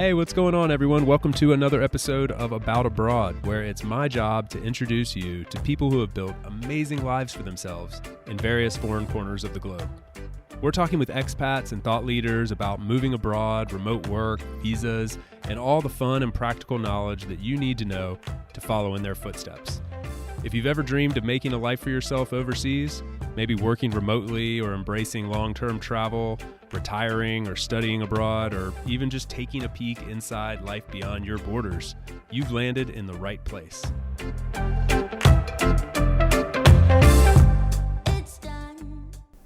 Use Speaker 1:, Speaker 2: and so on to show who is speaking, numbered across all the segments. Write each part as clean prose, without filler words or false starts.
Speaker 1: Hey, what's going on, everyone? Welcome to another episode of About Abroad, where it's my job to introduce you to people who have built amazing lives for themselves in various foreign corners of the globe. We're talking with expats and thought leaders about moving abroad, remote work, visas, and all the fun and practical knowledge that you need to know to follow in their footsteps. If you've ever dreamed of making a life for yourself overseas, maybe working remotely or embracing long-term travel, retiring or studying abroad, or even just taking a peek inside life beyond your borders, you've landed in the right place.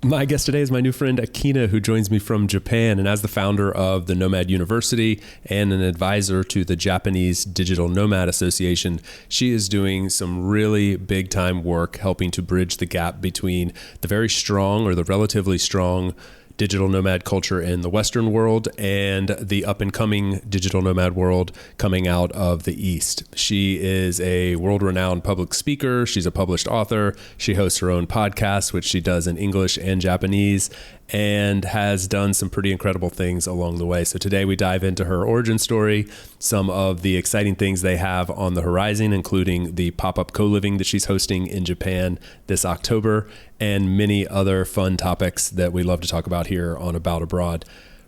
Speaker 1: My guest today is my new friend Akina, who joins me from Japan. And as the founder of the Nomad University and an advisor to the Japanese Digital Nomad Association, she is doing some really big time work helping to bridge the gap between the very strong or the relatively strong digital nomad culture in the Western world and the up-and-coming digital nomad world coming out of the East. She is a world-renowned public speaker. She's a published author. She hosts her own podcast, which she does in English and Japanese, and has done some pretty incredible things along the way. So today we dive into her origin story, some of the exciting things they have on the horizon, including the pop-up co-living that she's hosting in Japan this October, and many other fun topics that we love to talk about here on About Abroad.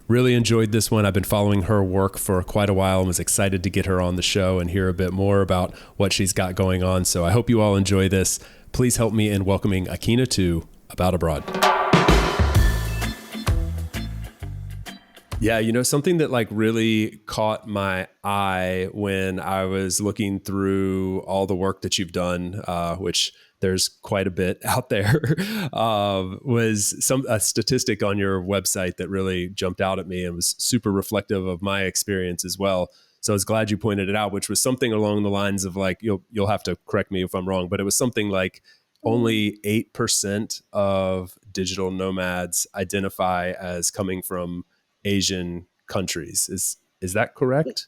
Speaker 1: Really enjoyed this one. I've been following her work for quite a while and was excited to get her on the show and hear a bit more about what she's got going on. So I hope you all enjoy this. Please help me in welcoming Akina to About Abroad. Yeah, something that really caught my eye when I was looking through all the work that you've done, which there's quite a bit out there, was a statistic on your website that really jumped out at me and was super reflective of my experience as well. So I was glad you pointed it out, which was something along the lines of you'll have to correct me if I'm wrong, but it was something like only 8% of digital nomads identify as coming from Asian countries. Is that correct?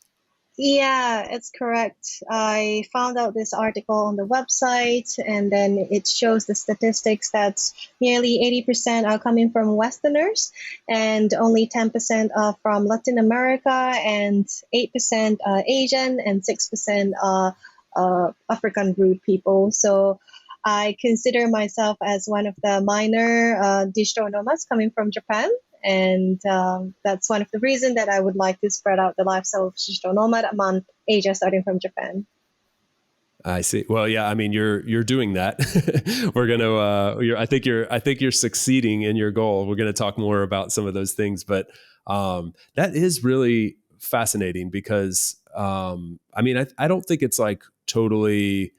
Speaker 2: Yeah, it's correct. I found out this article on the website, and then it shows the statistics that nearly 80% are coming from Westerners, and only 10% are from Latin America, and 8% are Asian, and 6% are African root people. So I consider myself as one of the minor digital nomads coming from Japan. And that's one of the reasons that I would like to spread out the lifestyle of digital nomad among Asia, starting from Japan.
Speaker 1: I see. Well, yeah. I mean, you're doing that. We're gonna. I think you're succeeding in your goal. We're gonna talk more about some of those things, but that is really fascinating because I don't think it's totally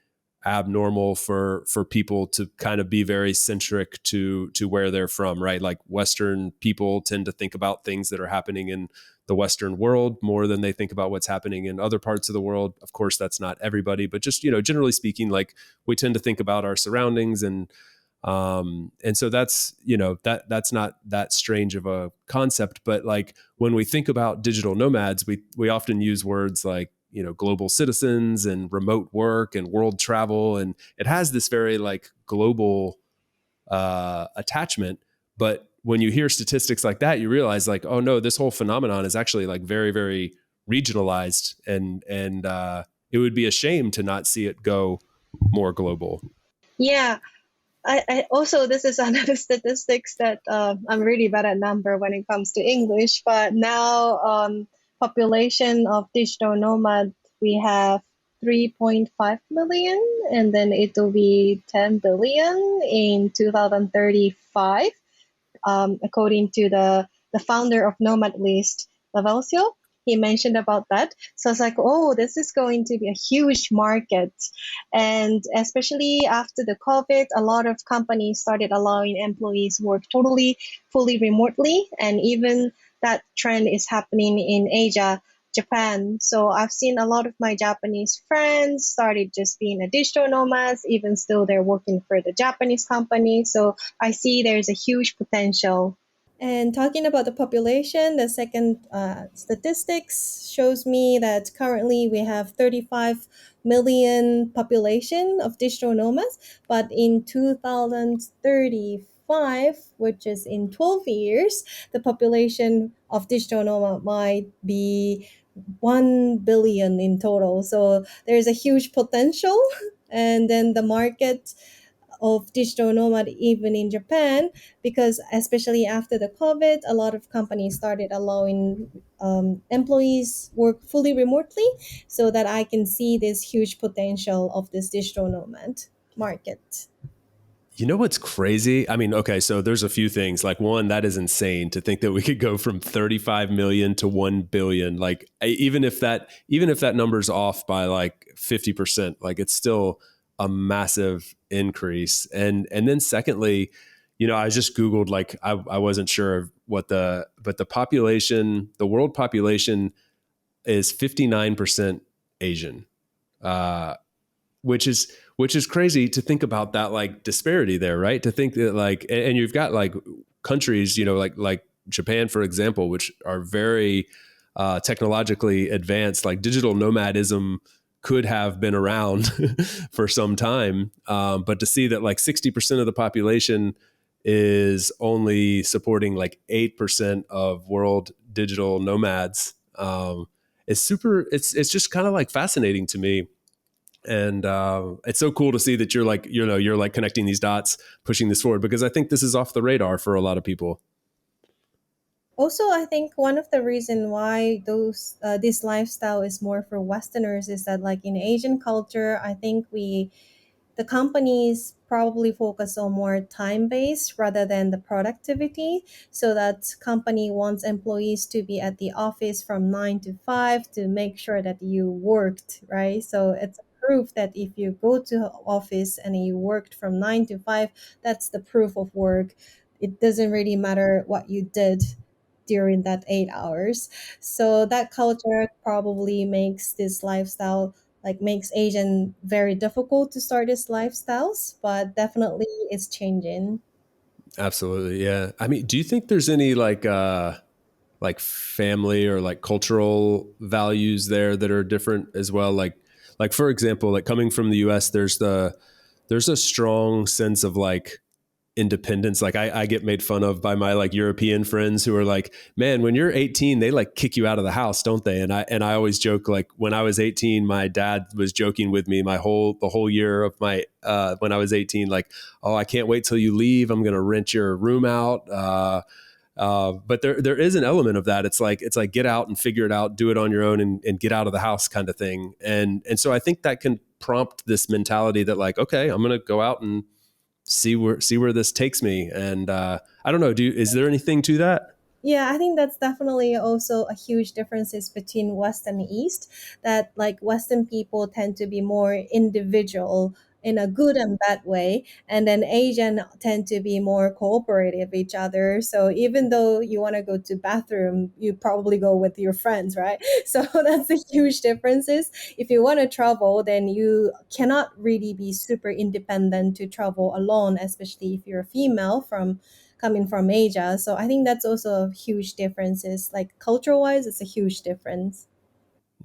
Speaker 1: abnormal for people to kind of be very centric to where they're from, right? Like Western people tend to think about things that are happening in the Western world more than they think about what's happening in other parts of the world. Of course, that's not everybody, but just, generally speaking, we tend to think about our surroundings and so that's, that's not that strange of a concept. But when we think about digital nomads, we often use words like, global citizens and remote work and world travel. And it has this very global attachment. But when you hear statistics like that, you realize oh no, this whole phenomenon is actually very, very regionalized. And it would be a shame to not see it go more global.
Speaker 2: Yeah. I also, this is another statistics that I'm really bad at number when it comes to English, but now population of digital nomad, we have 3.5 million, and then it will be 10 billion in 2035, according to the founder of Nomad List, Lavalcio. He mentioned about that. So it's oh, this is going to be a huge market. And especially after the COVID, a lot of companies started allowing employees work fully remotely. And even that trend is happening in Asia, Japan. So I've seen a lot of my Japanese friends started just being a digital nomads, even still they're working for the Japanese company. So I see there's a huge potential. And talking about the population, the second statistics shows me that currently we have 35 million population of digital nomads, but in 2035, which is in 12 years, the population of digital nomad might be 1 billion in total. So there's a huge potential. And then the market of digital nomad even in Japan, because especially after the COVID, a lot of companies started allowing employees work fully remotely, so that I can see this huge potential of this digital nomad market.
Speaker 1: You know what's crazy? I mean, okay, so there's a few things. Like one, that is insane to think that we could go from 35 million to 1 billion. Like even if that number's off by like 50%, like it's still a massive increase. And then secondly, I just googled, like I wasn't sure of what the population, the world population is 59% Asian. Uh which is crazy to think about, that like disparity there, right? To think that like, and you've got like countries, like Japan, for example, which are very technologically advanced. Like digital nomadism could have been around for some time, but to see that like 60% of the population is only supporting like 8% of world digital nomads, is super. It's just kind of like fascinating to me, and it's so cool to see that you're like connecting these dots, pushing this forward, because I think this is off the radar for a lot of people.
Speaker 2: Also, I think one of the reason why those this lifestyle is more for Westerners is that, like in Asian culture, I think we the companies probably focus on more time based rather than the productivity, so that company wants employees to be at the office from 9 to 5 to make sure that you worked, right? So it's proof that if you go to office and you worked from 9 to 5, that's the proof of work. It doesn't really matter what you did during that 8 hours. So that culture probably makes this lifestyle, like makes Asian very difficult to start these lifestyles, but definitely it's changing.
Speaker 1: Absolutely, yeah. I mean, do you think there's any like family or like cultural values there that are different as well? Like for example, like coming from the US, there's a strong sense of like independence. Like I get made fun of by my like European friends who are like, man, when you're 18, they like kick you out of the house, don't they? And I always joke, like when I was 18, my dad was joking with me the whole year of my when I was 18, like, oh, I can't wait till you leave. I'm gonna rent your room out. But there is an element of that. It's like get out and figure it out, do it on your own, and get out of the house kind of thing. And so I think that can prompt this mentality that like, okay, I'm gonna go out and see where this takes me. And I don't know. Is there anything to that?
Speaker 2: Yeah, I think that's definitely also a huge differences between West and East. That like Western people tend to be more individual in a good and bad way, and then Asian tend to be more cooperative with each other. So even though you want to go to bathroom, you probably go with your friends, right? So that's the huge differences. If you want to travel, then you cannot really be super independent to travel alone, especially if you're a female from coming from Asia. So I think that's also a huge differences. Like culture wise, it's a huge difference.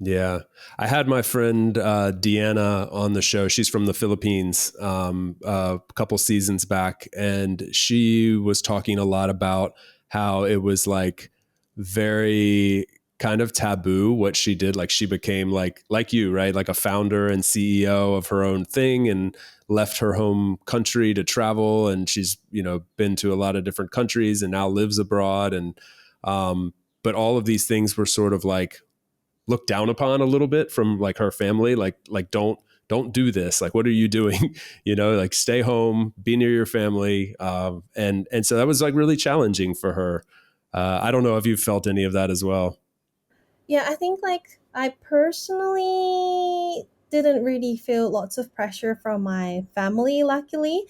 Speaker 1: Yeah, I had my friend Deanna on the show. She's from the Philippines, a couple seasons back, and she was talking a lot about how it was like very kind of taboo what she did. Like she became like you, right? Like a founder and CEO of her own thing, and left her home country to travel. And she's been to a lot of different countries and now lives abroad. And but all of these things were sort of like looked down upon a little bit from like her family, like don't do this, like what are you doing? Like stay home, be near your family. And so that was like really challenging for her. I don't know if you've felt any of that as well.
Speaker 2: Yeah, I think like I personally didn't really feel lots of pressure from my family, luckily.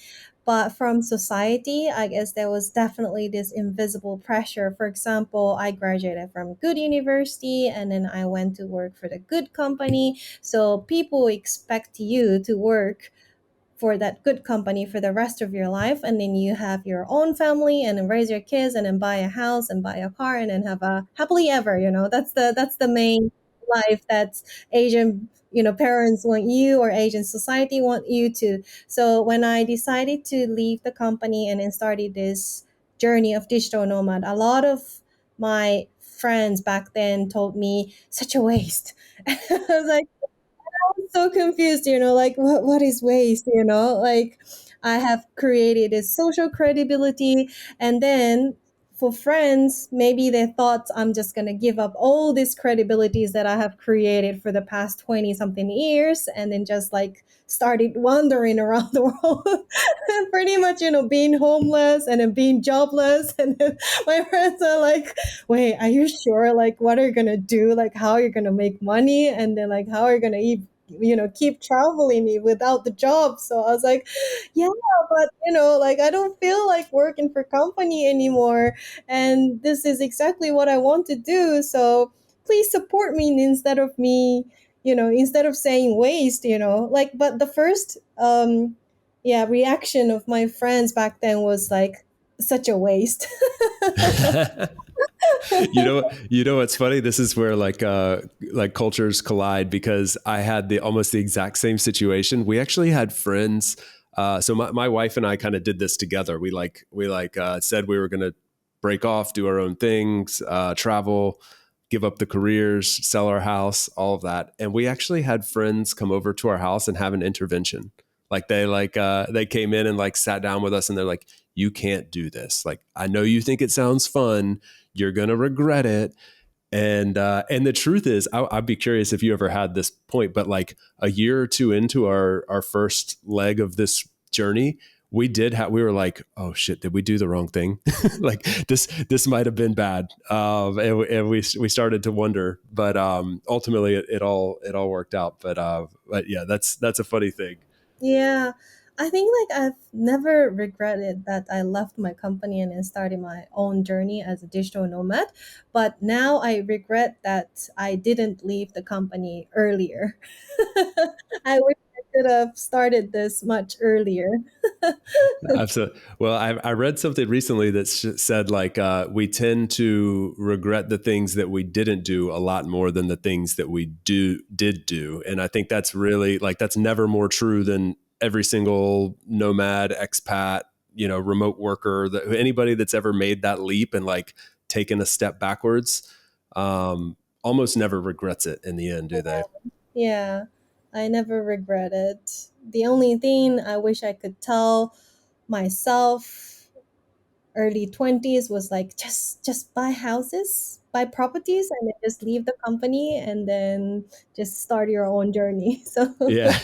Speaker 2: But from society, I guess there was definitely this invisible pressure. For example, I graduated from good university and then I went to work for the good company. So people expect you to work for that good company for the rest of your life, and then you have your own family and then raise your kids and then buy a house and buy a car and then have a happily ever, that's the main life that Asian parents want you, or Asian society want you to. So when I decided to leave the company and then started this journey of digital nomad, a lot of my friends back then told me such a waste. I was like, so confused, like what is waste, like I have created a social credibility, and then for friends, maybe they thought I'm just going to give up all these credibilities that I have created for the past 20 something years and then just like started wandering around the world and pretty much, being homeless and then being jobless. And then my friends are like, wait, are you sure? Like, what are you going to do? Like, how are you going to make money? And then, like, how are you going to eat? Keep traveling without the job. So I was like, yeah, but like I don't feel like working for company anymore, and this is exactly what I want to do. So please support me instead of instead of saying waste, like. But the first yeah, reaction of my friends back then was like such a waste.
Speaker 1: You know what's funny? This is where like cultures collide, because I had the almost the exact same situation. We actually had friends. So my wife and I kind of did this together. We said we were going to break off, do our own things, travel, give up the careers, sell our house, all of that. And we actually had friends come over to our house and have an intervention. They came in and like sat down with us, and they're like, you can't do this. Like, I know you think it sounds fun, you're gonna regret it. And the truth is, I'd be curious if you ever had this point, but like a year or two into our first leg of this journey, we were like, oh shit, did we do the wrong thing? Like this might have been bad. And we started to wonder, but ultimately it all worked out. But yeah, that's a funny thing.
Speaker 2: Yeah, I think like I've never regretted that I left my company and then started my own journey as a digital nomad. But now I regret that I didn't leave the company earlier. I wish I could have started this much earlier.
Speaker 1: Absolutely. Well, I read something recently that said like we tend to regret the things that we didn't do a lot more than the things that we did do, and I think that's really like that's never more true than every single nomad, expat, remote worker, anybody that's ever made that leap and like taken a step backwards, almost never regrets it in the end, do they?
Speaker 2: Yeah, I never regret it. The only thing I wish I could tell myself early 20s was like just buy houses, buy properties, and then just leave the company and then just start your own journey. So
Speaker 1: Yeah.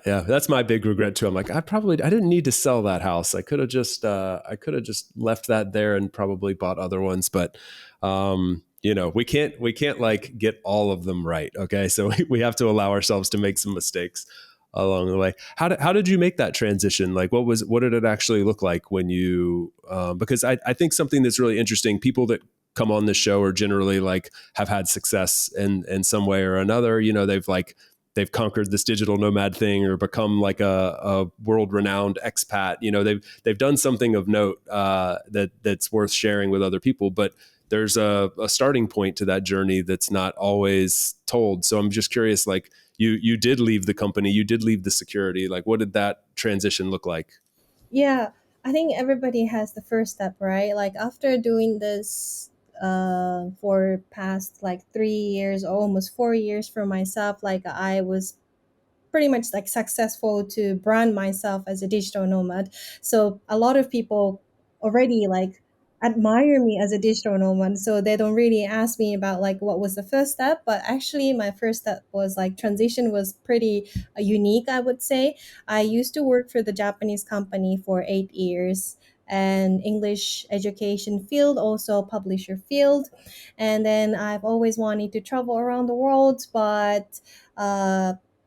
Speaker 1: Yeah. That's my big regret too. I'm like, I didn't need to sell that house. I could have just left that there and probably bought other ones. But we can't like get all of them right. Okay. So we have to allow ourselves to make some mistakes along the way. How did you make that transition? Like what did it actually look like when you because I think something that's really interesting, people that come on this show are generally like have had success in some way or another. They've conquered this digital nomad thing or become like a world renowned expat. They've done something of note that's worth sharing with other people. But there's a starting point to that journey that's not always told. So I'm just curious, like you did leave the company, you did leave the security. Like, what did that transition look like?
Speaker 2: yeah, I think everybody has the first step, right? Like after doing this for past like 3 years or almost 4 years for myself, like I was pretty much like successful to brand myself as a digital nomad. So a lot of people already like admire me as a digital nomad. So they don't really ask me about like what was the first step. But actually my first step was like transition was pretty unique, I would say. I used to work for the Japanese company for 8 years and English education field, also publisher field. And then I've always wanted to travel around the world, but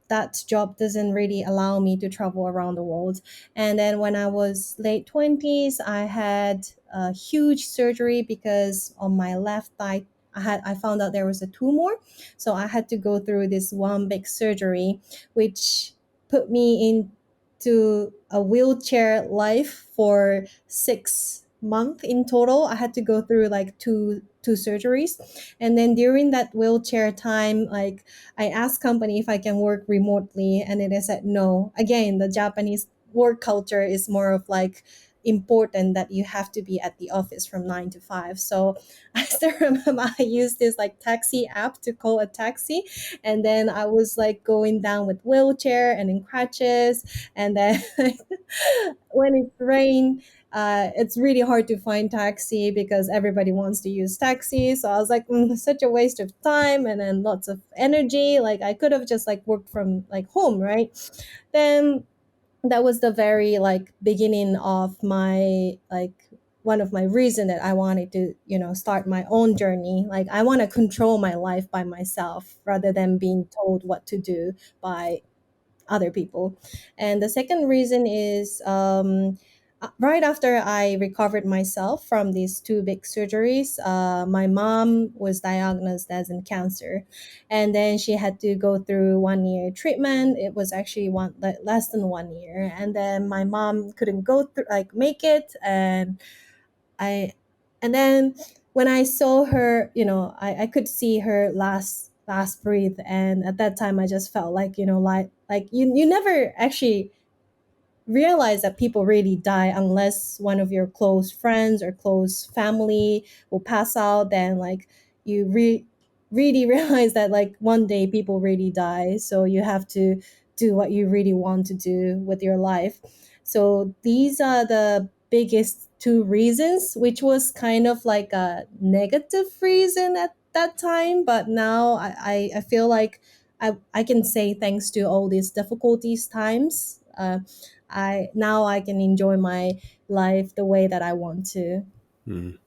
Speaker 2: that job doesn't really allow me to travel around the world. And then when I was late 20s, I had a huge surgery because on my left thigh, I found out there was a tumor. So I had to go through this one big surgery, which put me into a wheelchair life for 6 months in total. I had to go through like two surgeries. And then during that wheelchair time, like I asked company if I can work remotely, and then they said no. Again, the Japanese work culture is more of like important that you have to be at the office from 9 to 5. So I still remember I used this like taxi app to call a taxi, and then I was like going down with wheelchair and in crutches, and then when it rained, it's really hard to find taxi because everybody wants to use taxi. So I was like, such a waste of time and then lots of energy. Like I could have just like worked from like home, right? Then that was the very like beginning of my like one of my reason that I wanted to, start my own journey. Like I want to control my life by myself rather than being told what to do by other people. And the second reason is right after I recovered myself from these two big surgeries, my mom was diagnosed as in cancer, and then she had to go through 1 year treatment. It was actually less than 1 year, and then my mom couldn't go through like make it, I and then when I saw her, I could see her last breathe, and at that time I just felt like, like you never actually realize that people really die unless one of your close friends or close family will pass out. Then like you really realize that like one day people really die, so you have to do what you really want to do with your life. So these are the biggest two reasons, which was kind of like a negative reason at that time, but now I feel like I can say thanks to all these difficulties times, I can enjoy my life the way that I want to.
Speaker 1: Mm.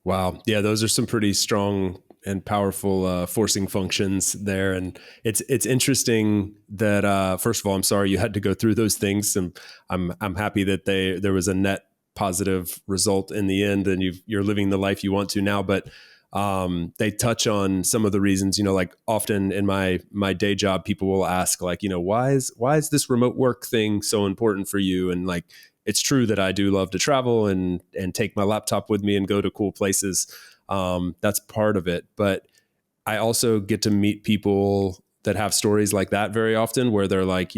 Speaker 1: Wow. Yeah, those are some pretty strong and powerful forcing functions there. And it's interesting that first of all, I'm sorry you had to go through those things, and I'm happy that there was a net positive result in the end, and you're living the life you want to now. But they touch on some of the reasons. Like often in my day job, people will ask, like, why is this remote work thing so important for you? And like, it's true that I do love to travel and take my laptop with me and go to cool places. That's part of it. But I also get to meet people that have stories like that very often, where they're like,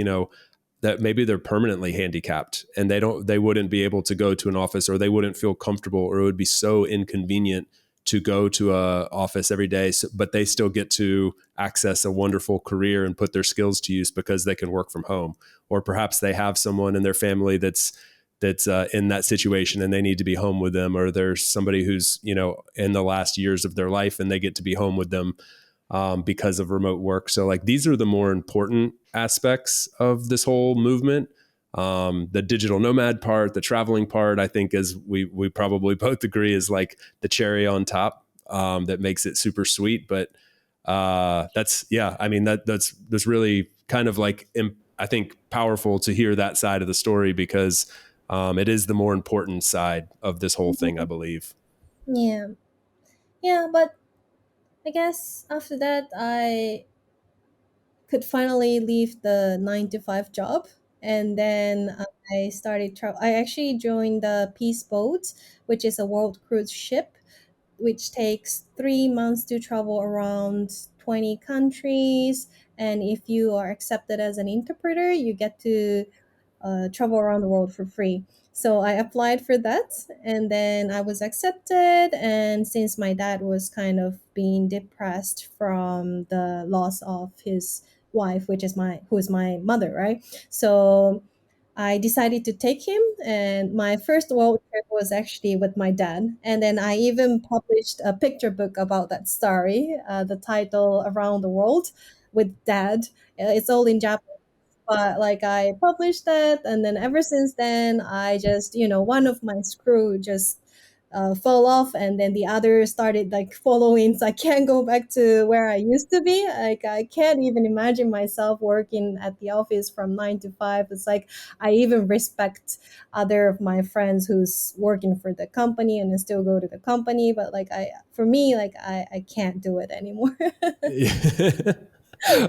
Speaker 1: that maybe they're permanently handicapped and they wouldn't be able to go to an office, or they wouldn't feel comfortable, or it would be so inconvenient to go to a office every day. But they still get to access a wonderful career and put their skills to use because they can work from home. Or perhaps they have someone in their family that's in that situation and they need to be home with them, or there's somebody who's in the last years of their life and they get to be home with them because of remote work. So like these are the more important aspects of this whole movement. The digital nomad part, the traveling part, I think, as we probably both agree, is like the cherry on top that makes it super sweet. But that's I mean that's really kind of like I think powerful to hear that side of the story, because it is the more important side of this whole thing, I believe.
Speaker 2: Yeah. Yeah, but I guess after that I could finally leave the 9 to 5 job, and then I started I actually joined the Peace Boat, which is a world cruise ship which takes 3 months to travel around 20 countries. And if you are accepted as an interpreter, you get to travel around the world for free. So I applied for that, and then I was accepted. And since my dad was kind of being depressed from the loss of his wife, who is my mother, right? So I decided to take him, and my first world trip was actually with my dad. And then I even published a picture book about that story, the title Around the World with Dad. It's all in Japanese, but like I published that, and then ever since then, I just, one of my screw just fell off, and then the other started like following. So I can't go back to where I used to be. Like I can't even imagine myself working at the office from 9 to 5. It's like I even respect other of my friends who's working for the company and then still go to the company, but like for me, like I can't do it anymore.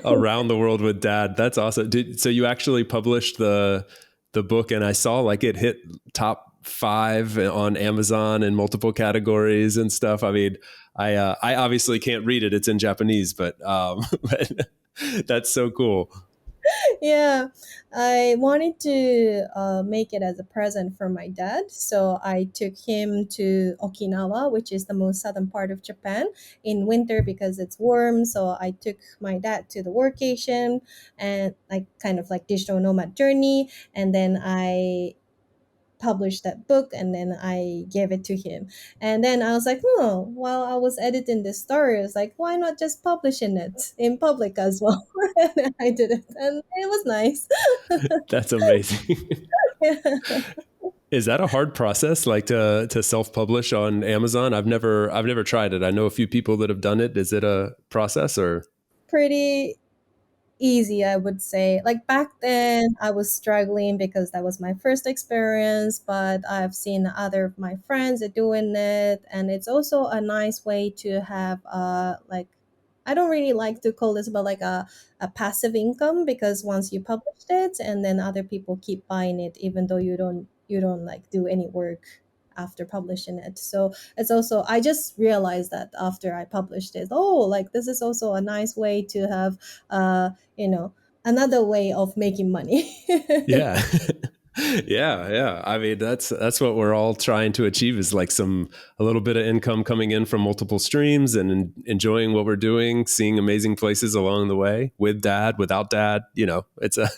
Speaker 1: Around the World with Dad. That's awesome. So you actually published the book, and I saw like it hit top 5 on Amazon in multiple categories and stuff. I mean, I obviously can't read it; it's in Japanese, but but that's so cool.
Speaker 2: Yeah, I wanted to make it as a present for my dad. So I took him to Okinawa, which is the most southern part of Japan, in winter because it's warm. So I took my dad to the workation and like kind of like digital nomad journey. And then I published that book and then I gave it to him. And then I was like, oh, while I was editing the story, I was like, why not just publishing it in public as well? And I did it and it was nice.
Speaker 1: That's amazing. Is that a hard process, like to self publish on Amazon? I've never tried it. I know a few people that have done it. Is it a process or?
Speaker 2: Pretty easy, I would say. Like back then, I was struggling because that was my first experience, but I've seen other of my friends are doing it, and it's also a nice way to have like I don't really like to call this but like a passive income because once you published it and then other people keep buying it even though you don't like do any work after publishing it. So it's also I just realized that after I published it, oh, like this is also a nice way to have you know, another way of making money.
Speaker 1: Yeah. Yeah. I mean, that's what we're all trying to achieve is like a little bit of income coming in from multiple streams and enjoying what we're doing, seeing amazing places along the way with dad, without dad, it's a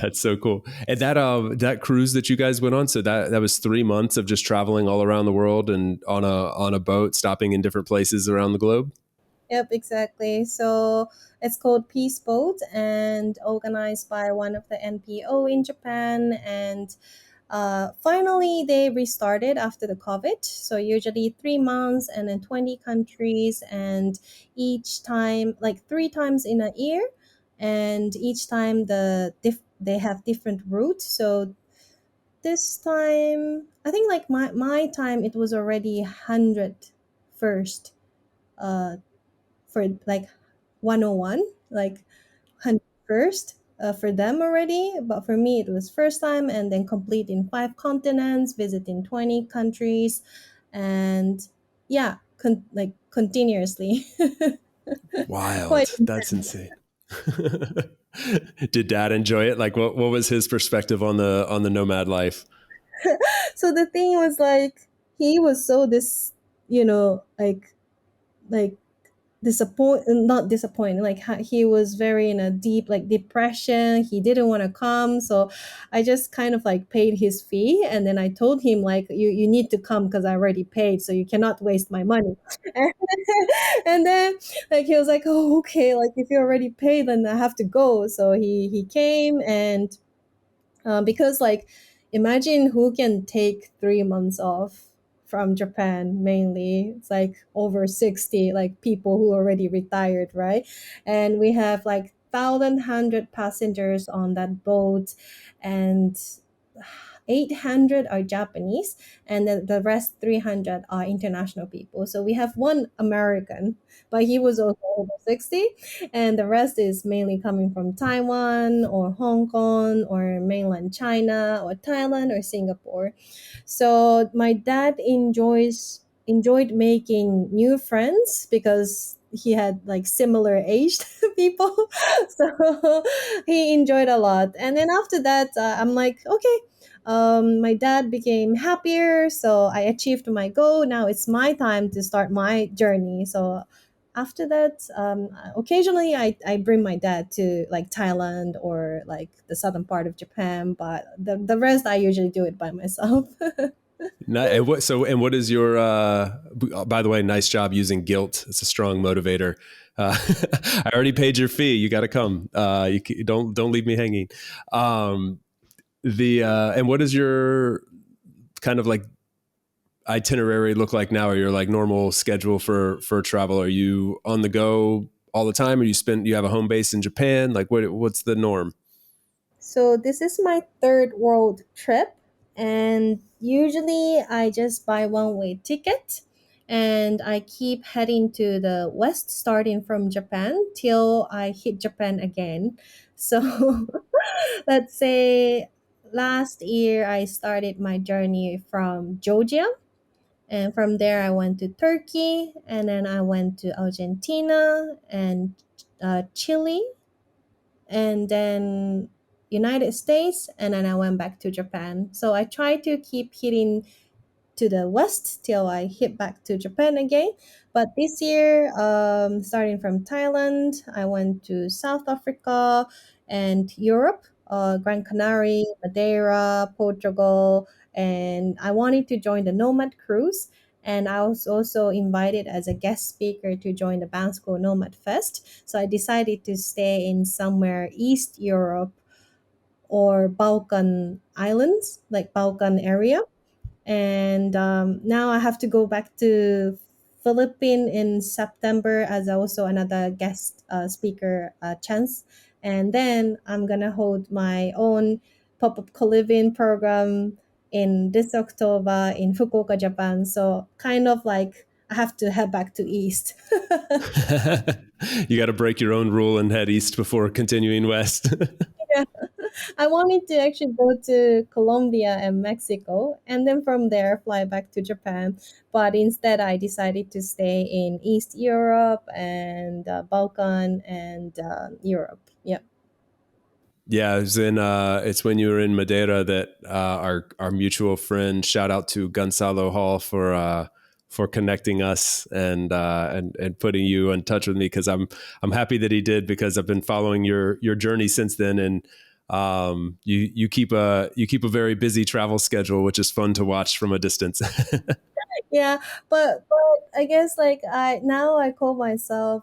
Speaker 1: that's so cool. And that cruise that you guys went on, so that was 3 months of just traveling all around the world and on a boat, stopping in different places around the globe.
Speaker 2: Yep, exactly. So it's called Peace Boat and organized by one of the NPO in Japan. And finally, they restarted after the COVID. So usually 3 months and then 20 countries, and each time, like 3 times in a year. And each time they have different routes. So this time, I think like my time, it was already 100 first uh, for like 101, like 100 first for them already. But for me, it was first time and then complete in 5 continents, visiting 20 countries, and yeah, like continuously. Quite
Speaker 1: Wild. That's
Speaker 2: intense.
Speaker 1: insane. Did dad enjoy it? Like what was his perspective on the nomad life?
Speaker 2: So the thing was like, he was so like not disappointed, like he was very in a deep like depression. He didn't want to come, so I just kind of like paid his fee and then I told him like you need to come because I already paid, so you cannot waste my money. And then like he was like, oh, okay, like if you already paid then I have to go. So he came, and because like imagine who can take 3 months off from Japan. Mainly it's like over 60 like people who already retired, right? And we have like 1,100 passengers on that boat, and 800 are Japanese, and the rest 300 are international people. So we have one American, but he was also over 60, and the rest is mainly coming from Taiwan or Hong Kong or mainland China or Thailand or Singapore. So my dad enjoyed making new friends because he had like similar aged people. So he enjoyed a lot. And then after that, I'm like, okay, my dad became happier, so I achieved my goal. Now it's my time to start my journey. So after that, occasionally I bring my dad to like Thailand or like the southern part of Japan, but the rest I usually do it by myself.
Speaker 1: And what is your by the way, nice job using guilt. It's a strong motivator. I already paid your fee. You got to come. Don't leave me hanging. Um, the and what is your kind of like itinerary look like now, or your like normal schedule for travel? Are you on the go all the time, or you have a home base in Japan? Like what's the norm?
Speaker 2: So this is my third world trip, and usually I just buy one-way ticket and I keep heading to the west starting from Japan till I hit Japan again. So let's say last year I started my journey from Georgia, and from there I went to Turkey, and then I went to Argentina and Chile, and then United States, and then I went back to Japan. So I try to keep hitting to the west till I hit back to Japan again. But this year, starting from Thailand, I went to South Africa and Europe, Gran Canaria, Madeira, Portugal, and I wanted to join the Nomad Cruise. And I was also invited as a guest speaker to join the Bansko Nomad Fest. So I decided to stay in somewhere East Europe or Balkan islands, like Balkan area. And now I have to go back to Philippines in September as also another guest speaker chance. And then I'm gonna hold my own pop-up coliving program in this October in Fukuoka, Japan. So kind of like I have to head back to East.
Speaker 1: You got to break your own rule and head east before continuing west.
Speaker 2: Yeah. I wanted to actually go to Colombia and Mexico and then from there fly back to Japan. But instead, I decided to stay in East Europe and Balkan and Europe. Yeah.
Speaker 1: Yeah, it was in. It's when you were in Madeira that our mutual friend, shout out to Gonzalo Hall for connecting us and putting you in touch with me, because I'm happy that he did, because I've been following your journey since then, and you keep a very busy travel schedule, which is fun to watch from a distance.
Speaker 2: Yeah, but I guess like I call myself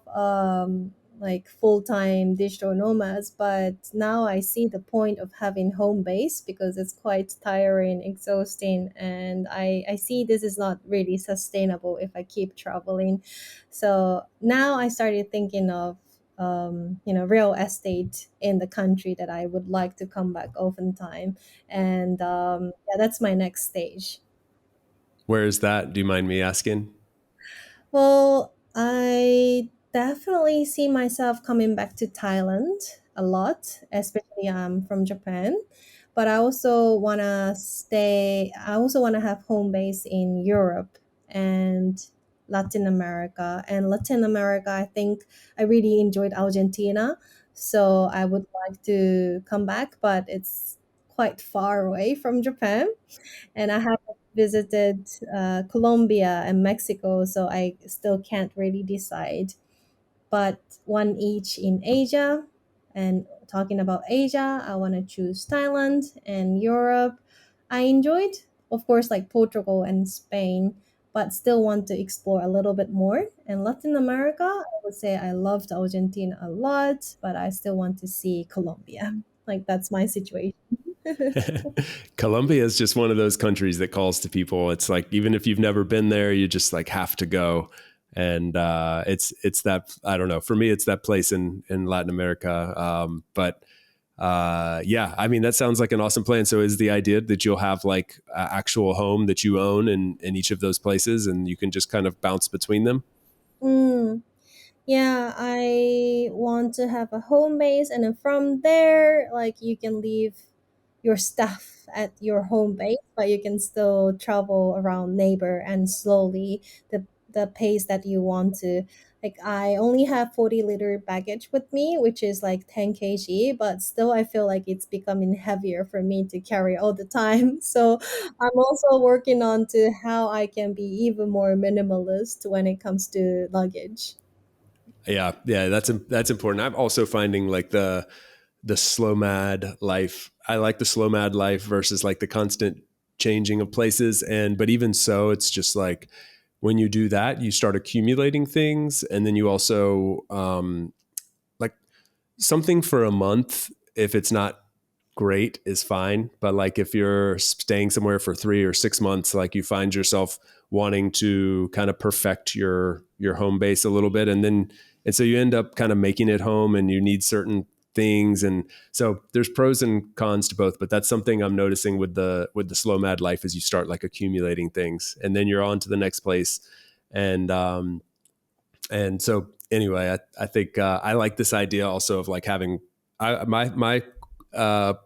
Speaker 2: like full-time digital nomads, but now I see the point of having home base because it's quite tiring, exhausting, and I see this is not really sustainable if I keep traveling. So now I started thinking of real estate in the country that I would like to come back oftentimes, and yeah, that's my next stage.
Speaker 1: Where is that? Do you mind me asking?
Speaker 2: Well, I definitely see myself coming back to Thailand a lot, especially I'm from Japan. But I also want to have home base in Europe and Latin America. And Latin America, I think I really enjoyed Argentina. So I would like to come back, but it's quite far away from Japan, and I have visited Colombia and Mexico, so I still can't really decide. But one each in Asia. And talking about Asia, I want to choose Thailand and Europe. I enjoyed, of course, like Portugal and Spain, but still want to explore a little bit more. And Latin America, I would say I loved Argentina a lot, but I still want to see Colombia. Like that's my situation.
Speaker 1: Colombia is just one of those countries that calls to people. It's like, even if you've never been there, you just like have to go. And it's that, I don't know. For me, it's that place in Latin America. But yeah, I mean, that sounds like an awesome plan. So is the idea that you'll have like an actual home that you own in each of those places, and you can just kind of bounce between them?
Speaker 2: Mm. Yeah, I want to have a home base, and then from there, like you can leave your stuff at your home base, but you can still travel around neighbor and slowly the pace that you want to. Like I only have 40-liter baggage with me, which is like 10 kg, but still I feel like it's becoming heavier for me to carry all the time. So I'm also working on to how I can be even more minimalist when it comes to luggage.
Speaker 1: Yeah, yeah, that's important. I'm also finding like the slow mad life. I like the slow mad life versus like the constant changing of places. And but even so, it's just like when you do that, you start accumulating things, and then you also like something for a month. If it's not great, is fine. But like if you're staying somewhere for 3 or 6 months, like you find yourself wanting to kind of perfect your home base a little bit, and so you end up kind of making it home, and you need certain things. And so there's pros and cons to both, but that's something I'm noticing with the slow mad life, is you start like accumulating things, and then you're on to the next place. And um and so anyway, I think I like this idea also of like having my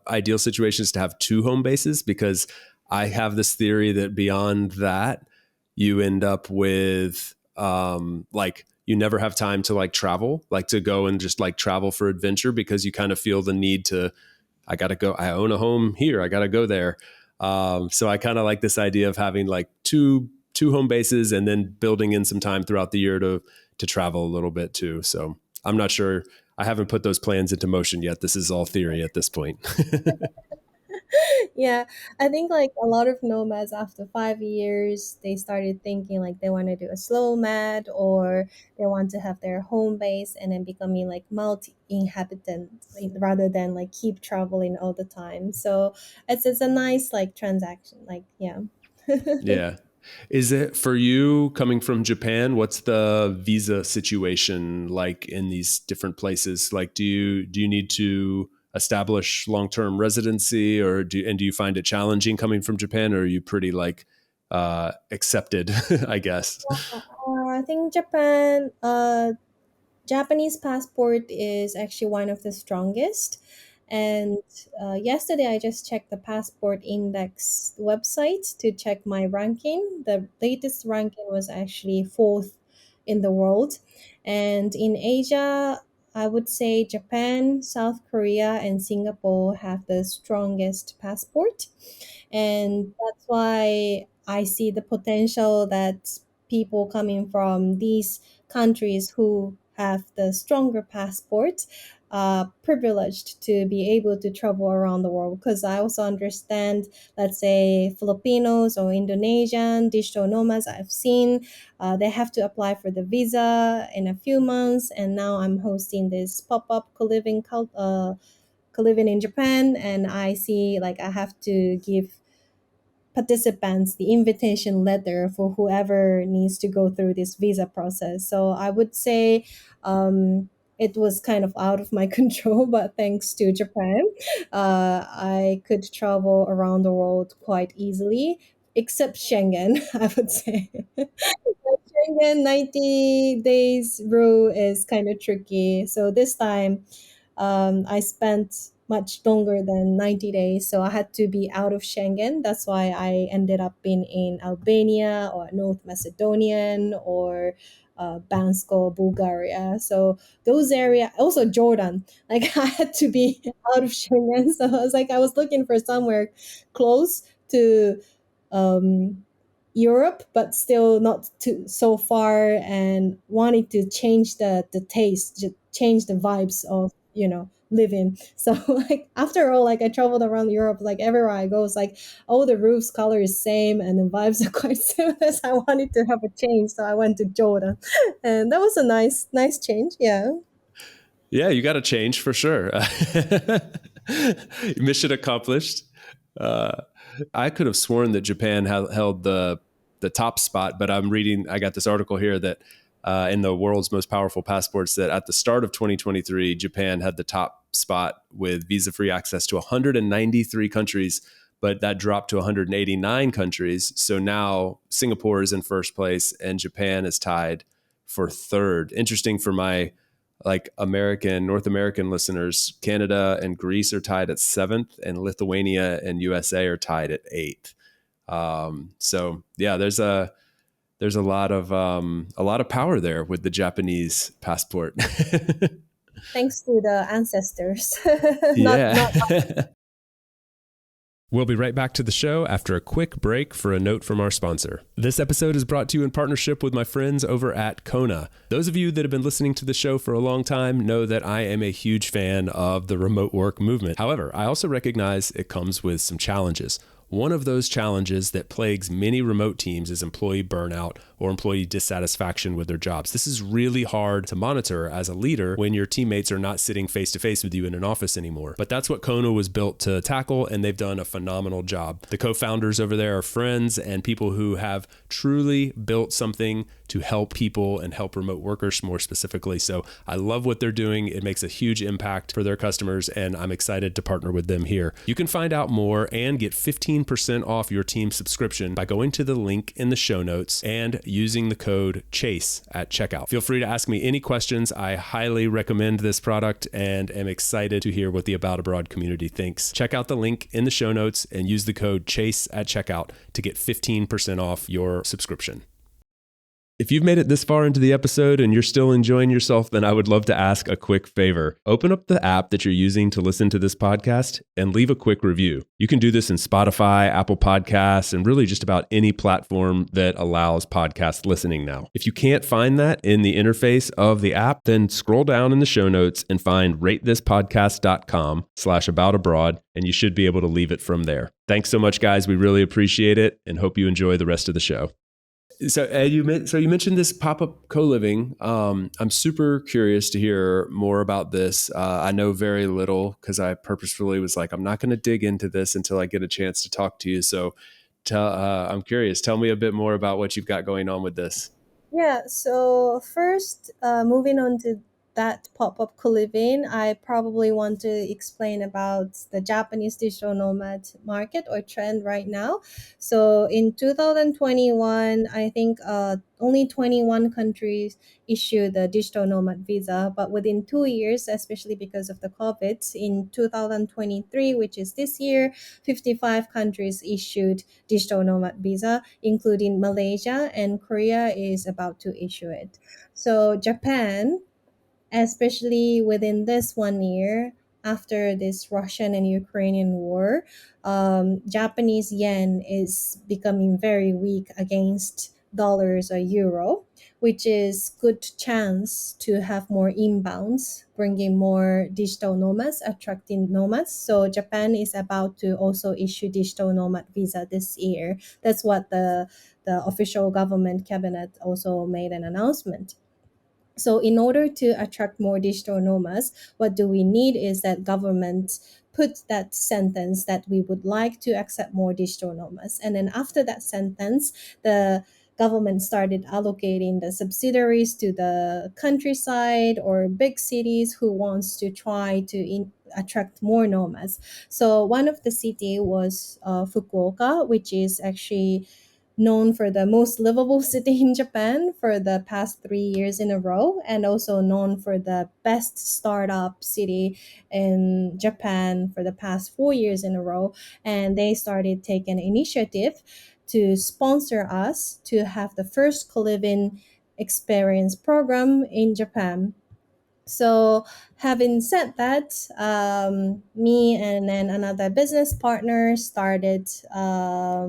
Speaker 1: ideal situation is to have two home bases, because I have this theory that beyond that, you end up with like you never have time to like travel, like to go and just like travel for adventure, because you kind of feel the need to, I got to go, I own a home here, I got to go there. So I kind of like this idea of having like two home bases and then building in some time throughout the year to travel a little bit too. So I'm not sure. I haven't put those plans into motion yet. This is all theory at this point.
Speaker 3: Yeah, I think like a lot of nomads after 5 years, they started thinking like they want to do a slow mat, or they want to have their home base and then becoming like multi-inhabitant, like, rather than like keep traveling all the time. So it's a nice like transaction. Like yeah.
Speaker 1: Yeah. Is it for you coming from Japan? What's the visa situation like in these different places? Like, do you need to establish long-term residency, or do you find it challenging coming from Japan, or are you pretty like accepted, I guess?
Speaker 3: I think Japanese passport is actually one of the strongest. And yesterday, I just checked the Passport Index website to check my ranking. The latest ranking was actually fourth in the world. And in Asia, I would say Japan, South Korea, and Singapore have the strongest passport. And that's why I see the potential that people coming from these countries who have the stronger passport privileged to be able to travel around the world, because I also understand, let's say Filipinos or Indonesian digital nomads I've seen, they have to apply for the visa in a few months, and now I'm hosting this pop-up co-living in Japan, and I see like I have to give participants the invitation letter for whoever needs to go through this visa process. So I would say it was kind of out of my control, but thanks to Japan, I could travel around the world quite easily, except Schengen, I would say. Schengen 90 days rule is kind of tricky. So this time, I spent much longer than 90 days. So I had to be out of Schengen. That's why I ended up being in Albania or North Macedonian or Bansko, Bulgaria. So those area, also Jordan, like I had to be out of Schengen. So I was like, I was looking for somewhere close to Europe, but still not too so far, and wanting to change the taste, change the vibes of living. So like after all, like I traveled around Europe, like everywhere I go, it's like all the roofs color is same and the vibes are quite similar. So I wanted to have a change, so I went to Jordan, and that was a nice change. Yeah.
Speaker 1: Yeah, you got to change for sure. Mission accomplished. Uh, I could have sworn that Japan held the top spot, but I got this article here that in the world's most powerful passports, that at the start of 2023, Japan had the top spot with visa-free access to 193 countries, but that dropped to 189 countries. So now Singapore is in first place and Japan is tied for third. Interesting for my like North American listeners, Canada and Greece are tied at seventh, and Lithuania and USA are tied at eighth. So yeah, there's a lot of power there with the Japanese passport.
Speaker 3: Thanks to the ancestors. Not
Speaker 1: Yeah. We'll be right back to the show after a quick break for a note from our sponsor. This episode is brought to you in partnership with my friends over at Kona. Those of you that have been listening to the show for a long time know that I am a huge fan of the remote work movement. However, I also recognize it comes with some challenges. One of those challenges that plagues many remote teams is employee burnout or employee dissatisfaction with their jobs. This is really hard to monitor as a leader when your teammates are not sitting face to face with you in an office anymore. But that's what Kona was built to tackle, and they've done a phenomenal job. The co-founders over there are friends and people who have truly built something to help people and help remote workers more specifically. So I love what they're doing. It makes a huge impact for their customers, and I'm excited to partner with them here. You can find out more and get 15% off your team subscription by going to the link in the show notes and using the code CHASE at checkout. Feel free to ask me any questions. I highly recommend this product and am excited to hear what the About Abroad community thinks. Check out the link in the show notes and use the code CHASE at checkout to get 15% off your subscription. If you've made it this far into the episode and you're still enjoying yourself, then I would love to ask a quick favor. Open up the app that you're using to listen to this podcast and leave a quick review. You can do this in Spotify, Apple Podcasts, and really just about any platform that allows podcast listening now. If you can't find that in the interface of the app, then scroll down in the show notes and find ratethispodcast.com/aboutabroad, and you should be able to leave it from there. Thanks so much, guys. We really appreciate it and hope you enjoy the rest of the show. So you mentioned this pop-up co-living. I'm super curious to hear more about this. I know very little because I purposefully was like, I'm not going to dig into this until I get a chance to talk to you. So I'm curious. Tell me a bit more about what you've got going on with this.
Speaker 3: Yeah, so first, moving on to that pop-up co-living, I probably want to explain about the Japanese digital nomad market or trend right now. So in 2021, I think only 21 countries issued the digital nomad visa, but within 2 years, especially because of the COVID, in 2023, which is this year, 55 countries issued digital nomad visa, including Malaysia, and Korea is about to issue it. So Japan, especially within this 1 year after this Russian and Ukrainian war, Japanese yen is becoming very weak against dollars or euro, which is good chance to have more inbounds, bringing more digital nomads, attracting nomads. So Japan is about to also issue digital nomad visa this year. That's what the official government cabinet also made an announcement. So in order to attract more digital nomads, what do we need is that government put that sentence that we would like to accept more digital nomads. And then after that sentence, the government started allocating the subsidiaries to the countryside or big cities who wants to try to attract more nomads. So one of the city was Fukuoka, which is actually known for the most livable city in Japan for the past 3 years in a row, and also known for the best startup city in Japan for the past 4 years in a row. And they started taking initiative to sponsor us to have the first co-living experience program in Japan. So, having said that, me and then another business partner started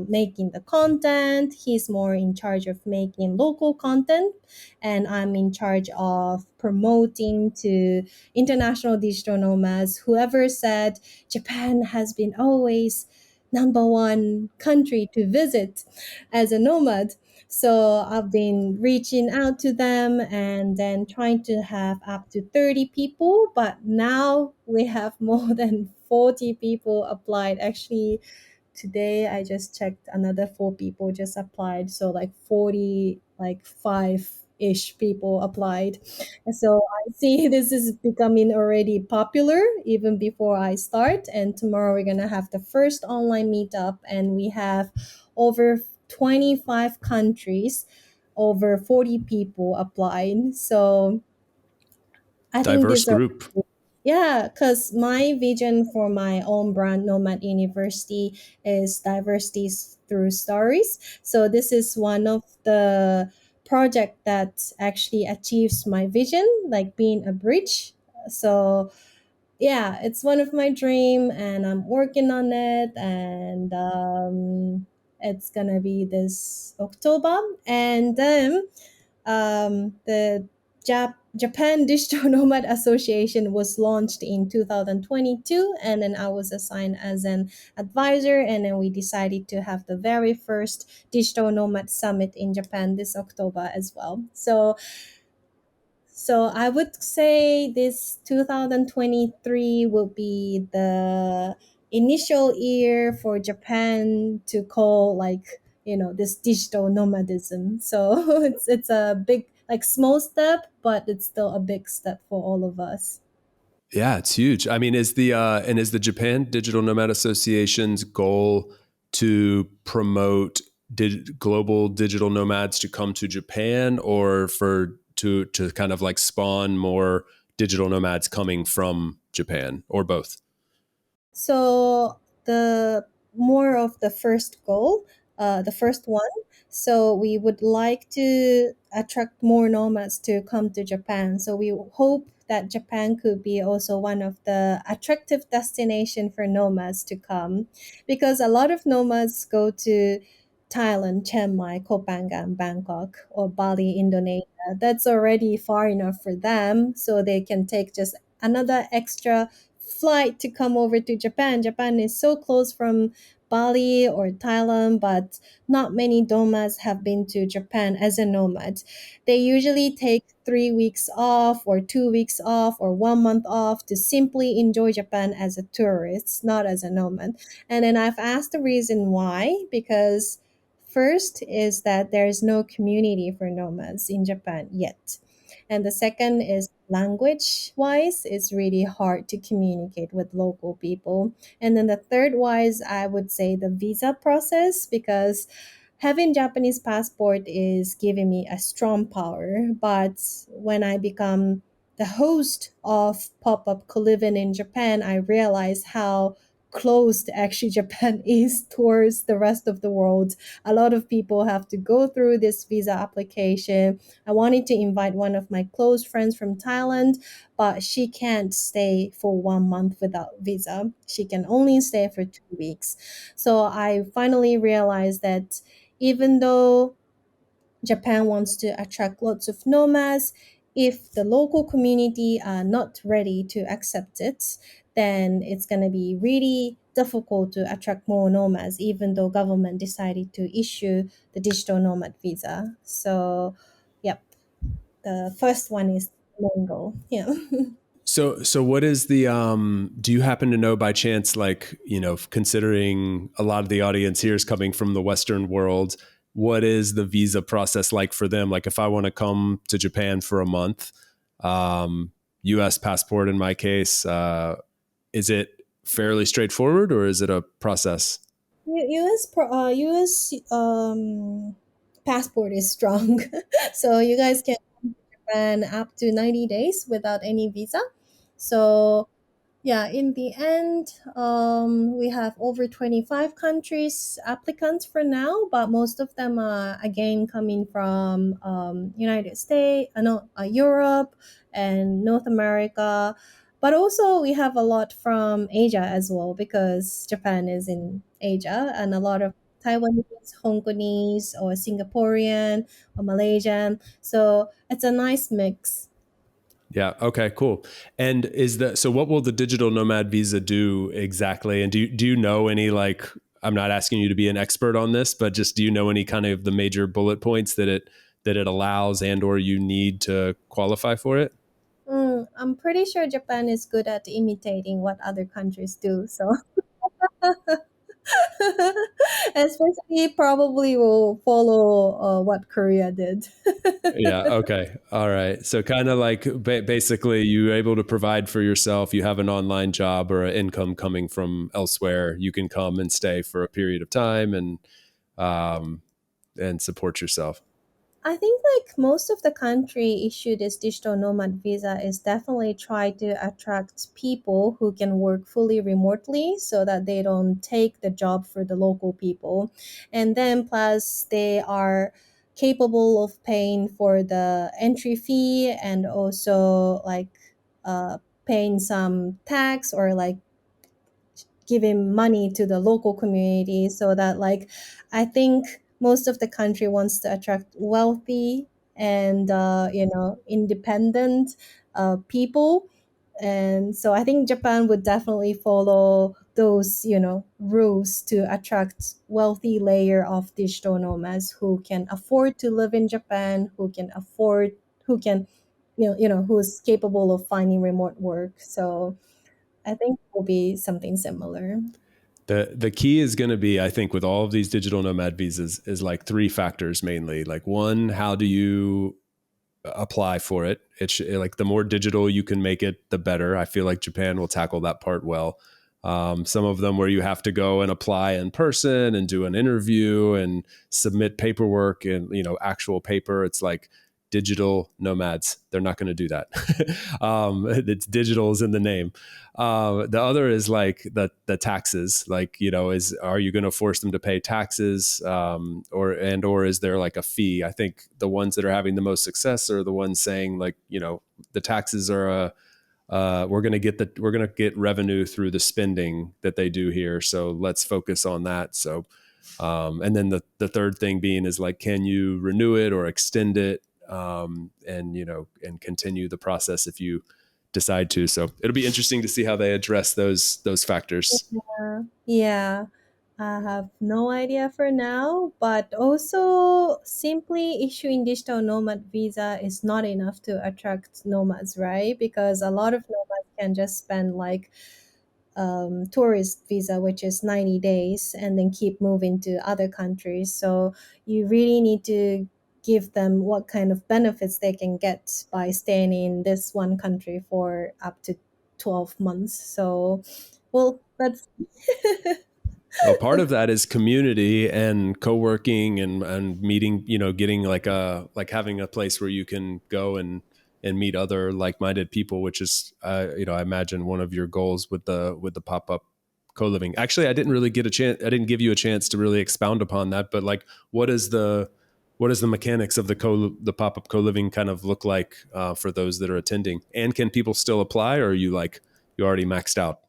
Speaker 3: making the content. He's more in charge of making local content, and I'm in charge of promoting to international digital nomads. Whoever said Japan has been always number one country to visit as a nomad. So I've been reaching out to them and then trying to have up to 30 people, but now we have more than 40 people applied. Actually, today I just checked, another 4 people just applied, so like 40, like 5-ish people applied. And so I see this is becoming already popular even before I start, and tomorrow we're going to have the first online meetup, and we have over 25 countries, over 40 people applied. So I think
Speaker 1: Diverse
Speaker 3: these are,
Speaker 1: group.
Speaker 3: yeah, because my vision for my own brand, Nomad University, is diversities through stories. So this is one of the project that actually achieves my vision, like being a bridge. So yeah, it's one of my dream, and I'm working on it, and it's gonna be this October, and then the Japan Digital Nomad Association was launched in 2022, and then I was assigned as an advisor, and then we decided to have the very first Digital Nomad Summit in Japan this October as well. So I would say this 2023 will be the initial year for Japan to call, like, this digital nomadism. So it's a big, like, small step, but it's still a big step for all of us.
Speaker 1: Yeah, it's huge. I mean, is the Japan Digital Nomad Association's goal to promote global digital nomads to come to Japan, or to kind of like spawn more digital nomads coming from Japan, or both?
Speaker 3: So the more of the first goal, the first one. So we would like to attract more nomads to come to Japan. So we hope that Japan could be also one of the attractive destination for nomads to come, because a lot of nomads go to Thailand, Chiang Mai, Koh Phangan, Bangkok, or Bali, Indonesia. That's already far enough for them, so they can take just another extra flight to come over to Japan. Japan is so close from Bali or Thailand, but not many nomads have been to Japan as a nomad. They usually take 3 weeks off, or 2 weeks off, or 1 month off to simply enjoy Japan as a tourist, not as a nomad. And then I've asked the reason why, because first is that there is no community for nomads in Japan yet. And the second is language wise, it's really hard to communicate with local people. And then the third wise, I would say the visa process, because having Japanese passport is giving me a strong power. But when I become the host of pop-up coliving in Japan, I realize how closed actually Japan is towards the rest of the world. A lot of people have to go through this visa application. I wanted to invite one of my close friends from Thailand, but she can't stay for 1 month without visa. She can only stay for 2 weeks. So I finally realized that even though Japan wants to attract lots of nomads, if the local community are not ready to accept it, then it's going to be really difficult to attract more nomads, even though government decided to issue the digital nomad visa. So, yep, the first one is the main goal. Yeah.
Speaker 1: So what is the do you happen to know by chance, like, considering a lot of the audience here is coming from the Western world, what is the visa process like for them? Like if I want to come to Japan for a month, US passport in my case, is it fairly straightforward or is it a process?
Speaker 3: US passport is strong, so you guys can Japan up to 90 days without any visa. So yeah, in the end, we have over 25 countries applicants for now, but most of them are again coming from United States, no, Europe and North America. But also we have a lot from Asia as well, because Japan is in Asia, and a lot of Taiwanese, Hong Kongese, or Singaporean or Malaysian. So it's a nice mix.
Speaker 1: Yeah. Okay. Cool. And so? What will the digital nomad visa do exactly? And do you know any, like? I'm not asking you to be an expert on this, but just do you know any kind of the major bullet points that it allows and or you need to qualify for it?
Speaker 3: I'm pretty sure Japan is good at imitating what other countries do. So, especially probably will follow what Korea did.
Speaker 1: Yeah. Okay. All right. So kind of like basically you're able to provide for yourself. You have an online job or an income coming from elsewhere. You can come and stay for a period of time um, and support yourself.
Speaker 3: I think like most of the country issue this digital nomad visa is definitely try to attract people who can work fully remotely, so that they don't take the job for the local people. And then plus they are capable of paying for the entry fee, and also like paying some tax, or like giving money to the local community, so that like I think most of the country wants to attract wealthy and independent people. And so I think Japan would definitely follow those rules to attract wealthy layer of digital nomads who can afford to live in Japan, who can who's capable of finding remote work. So I think it will be something similar.
Speaker 1: The key is going to be, I think, with all of these digital nomad visas is like three factors mainly. Like one, how do you apply for it? It's like the more digital you can make it, the better. I feel like Japan will tackle that part well. Some of them where you have to go and apply in person and do an interview and submit paperwork and actual paper. It's like digital nomads. They're not going to do that. It's digital is in the name. The other is like the taxes. Like, is are you going to force them to pay taxes, or is there like a fee? I think the ones that are having the most success are the ones saying like, the taxes are we're going to get revenue through the spending that they do here. So let's focus on that. So, and then the third thing being is like, can you renew it or extend it, and continue the process if you decide to. So it'll be interesting to see how they address those factors.
Speaker 3: Yeah, I have no idea for now, but also simply issuing digital nomad visa is not enough to attract nomads, right? Because a lot of nomads can just spend like tourist visa, which is 90 days, and then keep moving to other countries. So you really need to give them what kind of benefits they can get by staying in this one country for up to 12 months. So, well, that's
Speaker 1: Well, part of that is community and co-working and meeting, getting like having a place where you can go and meet other like-minded people, which is, I imagine one of your goals with the pop-up co-living. Actually, I didn't give you a chance to really expound upon that, but like, what is the mechanics of the pop-up co-living kind of look like, for those that are attending? And can people still apply, or are you already maxed out?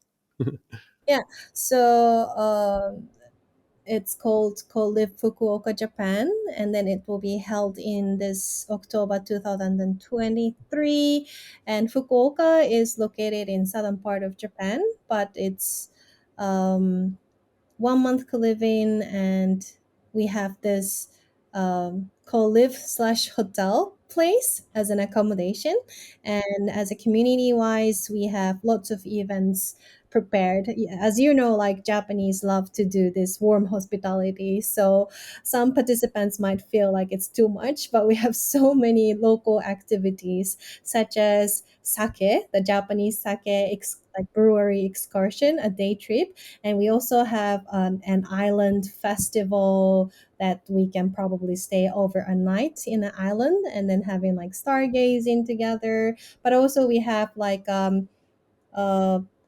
Speaker 3: yeah. So it's called Live Fukuoka, Japan, and then it will be held in this October 2023. And Fukuoka is located in southern part of Japan, but it's um, 1 month co-living, and we have this co-live slash hotel place as an accommodation, and as a community wise we have lots of events prepared. As you know, like Japanese love to do this warm hospitality, so some participants might feel like it's too much, but we have so many local activities such as sake, the Japanese sake like brewery excursion, a day trip, and we also have an island festival that we can probably stay over a night in an island and then having like stargazing together. But also we have like a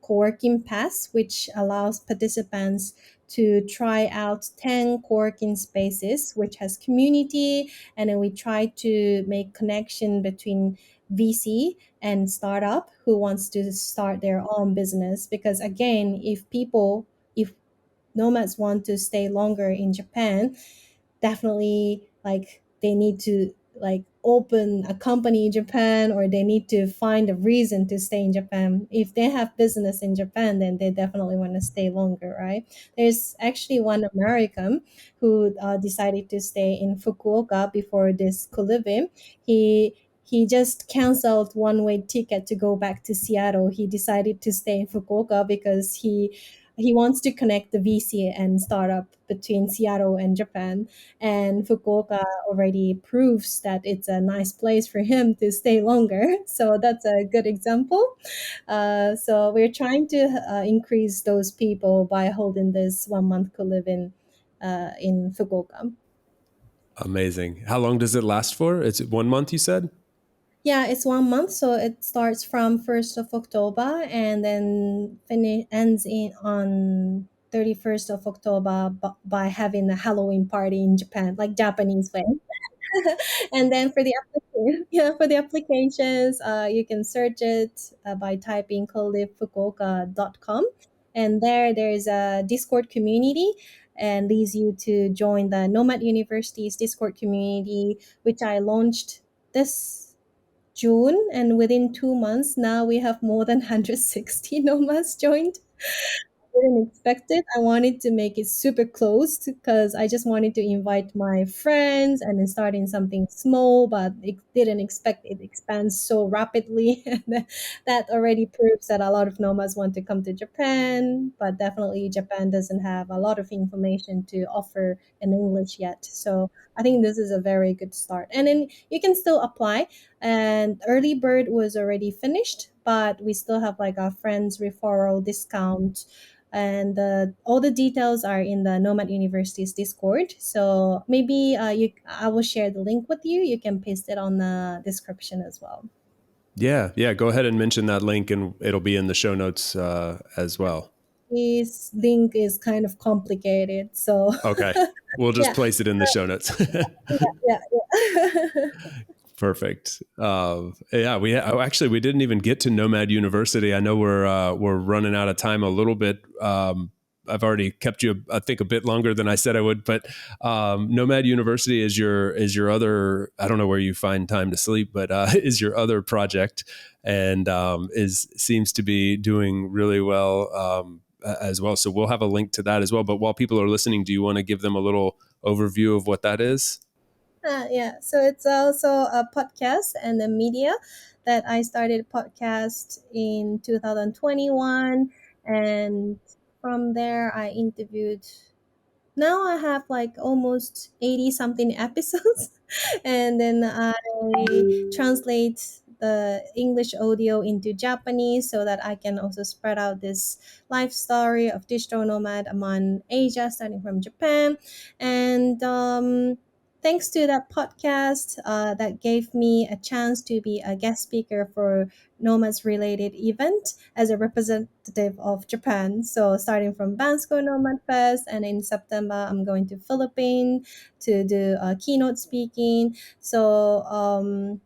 Speaker 3: co-working pass, which allows participants to try out 10 co-working spaces, which has community. And then we try to make connection between VC and startup who wants to start their own business. Because again, if nomads want to stay longer in Japan, definitely like they need to like open a company in Japan, or they need to find a reason to stay in Japan. If they have business in Japan, then they definitely want to stay longer, right? There's actually one American who decided to stay in Fukuoka before this co-living. He just canceled one-way ticket to go back to Seattle. He decided to stay in Fukuoka because he wants to connect the VC and startup between Seattle and Japan. And Fukuoka already proves that it's a nice place for him to stay longer. So that's a good example. So we're trying to increase those people by holding this 1 month co-living in Fukuoka.
Speaker 1: Amazing. How long does it last for? It's 1 month, you said?
Speaker 3: Yeah, it's 1 month, so it starts from 1st of October and then ends in on 31st of October by having a Halloween party in Japan, like Japanese way. And then for the yeah, for the applications, you can search it by typing colivfukuoka.com, and there's a Discord community and leads you to join the Nomad University's Discord community, which I launched this June, and within 2 months now we have more than 160 nomads joined. Didn't expect it. I wanted to make it super closed because I just wanted to invite my friends and then starting something small, but it didn't expect it expands so rapidly. And that already proves that a lot of nomads want to come to Japan, but definitely Japan doesn't have a lot of information to offer in English yet. So I think this is a very good start. And then you can still apply, and early bird was already finished, but we still have like a friends referral discount And all the details are in the Nomad University's Discord. So maybe I will share the link with you. You can paste it on the description as well.
Speaker 1: Yeah. Go ahead and mention that link, and it'll be in the show notes as well.
Speaker 3: This link is kind of complicated, so
Speaker 1: Okay. We'll just
Speaker 3: yeah,
Speaker 1: place it in the show notes.
Speaker 3: yeah.
Speaker 1: Perfect. We didn't even get to Nomad University. I know we're running out of time a little bit. I've already kept you, I think, a bit longer than I said I would. But Nomad University is your other. I don't know where you find time to sleep, but is your other project, and seems to be doing really well as well. So we'll have a link to that as well. But while people are listening, do you want to give them a little overview of what that is?
Speaker 3: Yeah, so it's also a podcast and a media that I started podcast in 2021, and from there I interviewed. Now I have like almost 80 something episodes, and then I translate the English audio into Japanese so that I can also spread out this life story of digital nomad among Asia, starting from Japan. And thanks to that podcast, that gave me a chance to be a guest speaker for nomads related event as a representative of Japan. So starting from Bansko Nomad Fest, and in September I'm going to Philippines to do keynote speaking. So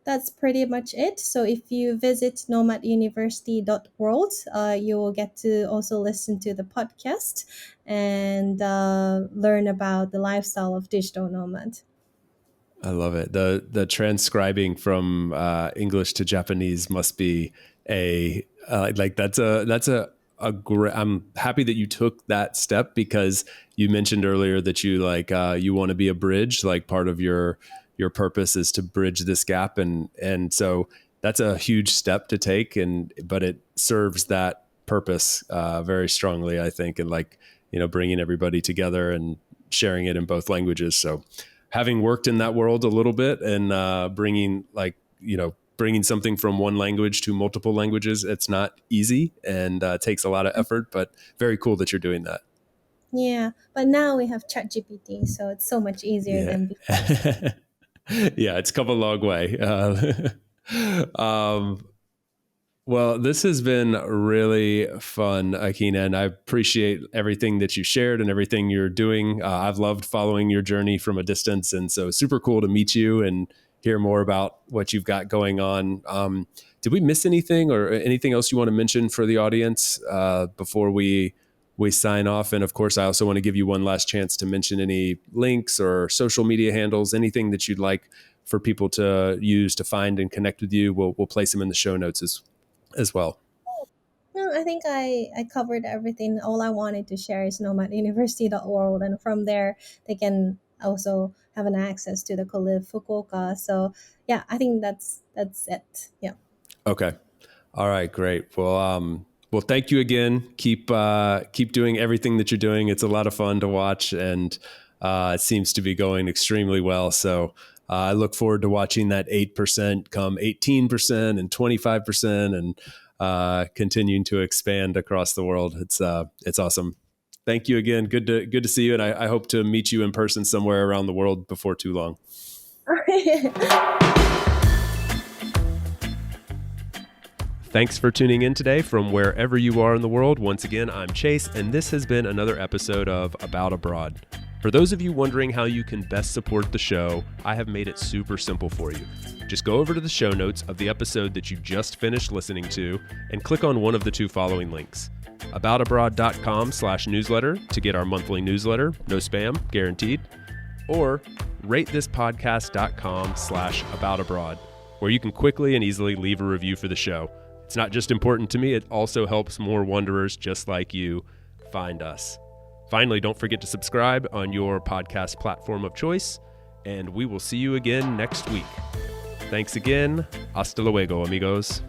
Speaker 3: that's pretty much it. So if you visit nomaduniversity.world, you will get to also listen to the podcast and learn about the lifestyle of digital nomad.
Speaker 1: I love it. The transcribing from English to Japanese must be a great. I'm happy that you took that step, because you mentioned earlier that you want to be a bridge. Like, part of your purpose is to bridge this gap, and so that's a huge step to take. But it serves that purpose very strongly, I think, and bringing everybody together and sharing it in both languages. So, having worked in that world a little bit, and bringing something from one language to multiple languages, it's not easy, and takes a lot of effort, but very cool that you're doing that.
Speaker 3: Yeah, but now we have ChatGPT, so it's so much easier
Speaker 1: Yeah.
Speaker 3: than before.
Speaker 1: Yeah, it's come a long way. Well, this has been really fun, Akina, and I appreciate everything that you shared and everything you're doing. I've loved following your journey from a distance, and so super cool to meet you and hear more about what you've got going on. Did we miss anything, or anything else you want to mention for the audience before we sign off? And of course, I also want to give you one last chance to mention any links or social media handles, anything that you'd like for people to use to find and connect with you. We'll place them in the show notes as well.
Speaker 3: No, I think I covered everything. All I wanted to share is nomaduniversity.world, and from there they can also have an access to the Colive Fukuoka. So yeah, I think that's it. Yeah.
Speaker 1: Okay. All right. Great. Well, thank you again. Keep doing everything that you're doing. It's a lot of fun to watch, and it seems to be going extremely well. So I look forward to watching that 8% come 18% and 25%, and continuing to expand across the world. It's awesome. Thank you again. Good to see you, and I hope to meet you in person somewhere around the world before too long. Thanks for tuning in today from wherever you are in the world. Once again, I'm Chase, and this has been another episode of About Abroad. For those of you wondering how you can best support the show, I have made it super simple for you. Just go over to the show notes of the episode that you just finished listening to and click on one of the two following links. aboutabroad.com/newsletter to get our monthly newsletter, no spam, guaranteed, or ratethispodcast.com/aboutabroad, where you can quickly and easily leave a review for the show. It's not just important to me, it also helps more wanderers just like you find us. Finally, don't forget to subscribe on your podcast platform of choice, and we will see you again next week. Thanks again. Hasta luego, amigos.